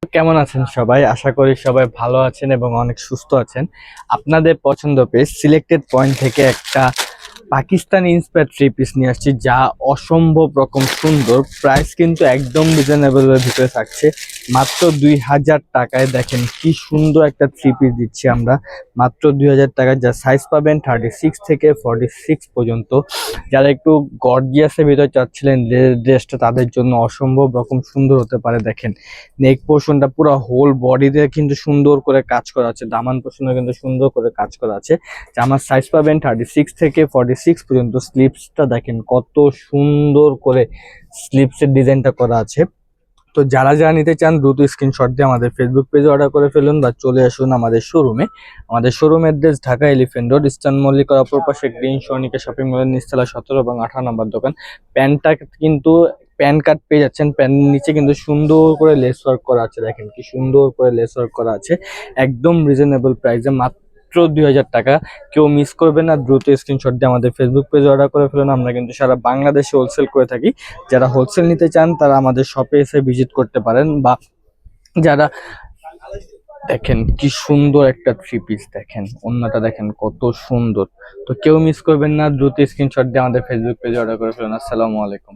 কেমন আছেন সবাই? আশা করি সবাই ভালো আছেন এবং অনেক সুস্থ আছেন। আপনাদের পছন্দ পেজ সিলেক্টেড পয়েন্ট থেকে একটা পাকিস্তানি ইন্সপায়ার্ড থ্রি পিস নিয়ে আসছি, যা অসম্ভব রকম সুন্দর। প্রাইস কিন্তু একদম রিজনেবলের ভিতরে থাকছে, মাত্র 2000 টাকায়। দেখেন কি সুন্দর একটা থ্রি পিস দিচ্ছি আমরা মাত্র 2000 টাকায়, যা সাইজ পাবেন 36 থেকে 46 পর্যন্ত। যারা একটু গর্জিয়াসের ভিতরে চাচ্ছিলেন ড্রেসটা, তাদের জন্য অসম্ভব রকম সুন্দর হতে পারে। দেখেন নেক পোর্শনটা পুরো হোল বডিতে কিন্তু সুন্দর করে কাজ করা আছে, দামান পোর্শনে কিন্তু সুন্দর করে কাজ করা আছে। জামার সাইজ পাবেন 36 থেকে 46 পর্যন্ত। স্লিপসটা দেখেন কত সুন্দর করে স্লিপসের ডিজাইনটা করা আছে। তো যারা যারা নিতে চান দ্রুত স্ক্রিনশট দিয়ে আমাদের ফেসবুক পেজে অর্ডার করে ফেলুন বা চলে আসুন আমাদের শোরুমে। আমাদের showroom address Dhaka elephant road, eastern মল্লিকার অপর পাশে গ্রিন সর্ণিকা শপিং মলের নিচতলা 17 এবং 18 নম্বর দোকান। প্যান্টটা কিন্তু প্যান কার্ড পেয়ে যাচ্ছেন। প্যান্টের নিচে কিন্তু সুন্দর করে লেস ওয়ার্ক করা আছে, দেখেন কি সুন্দর করে লেস ওয়ার্ক করা আছে, একদম রিজনেবল প্রাইসে মাত্র 2000 টাকা। কেউ মিস করবেন না, দ্রুত স্ক্রিনশট দিয়ে আমাদের ফেসবুক পেজে অর্ডার করে ফেলুন। আমরা কিন্তু সারা বাংলাদেশে হোলসেল করে থাকি। যারা হোলসেল নিতে চান তারা আমাদের শপে এসে ভিজিট করতে পারেন, বা যারা দেখেন কি সুন্দর একটা থ্রি পিস, দেখেন ওন্নাটা দেখেন কত সুন্দর। তো কেউ মিস করবেন না, দ্রুত স্ক্রিনশট দিয়ে আমাদের ফেসবুক পেজে অর্ডার করে ফেলুন। আসসালামু আলাইকুম।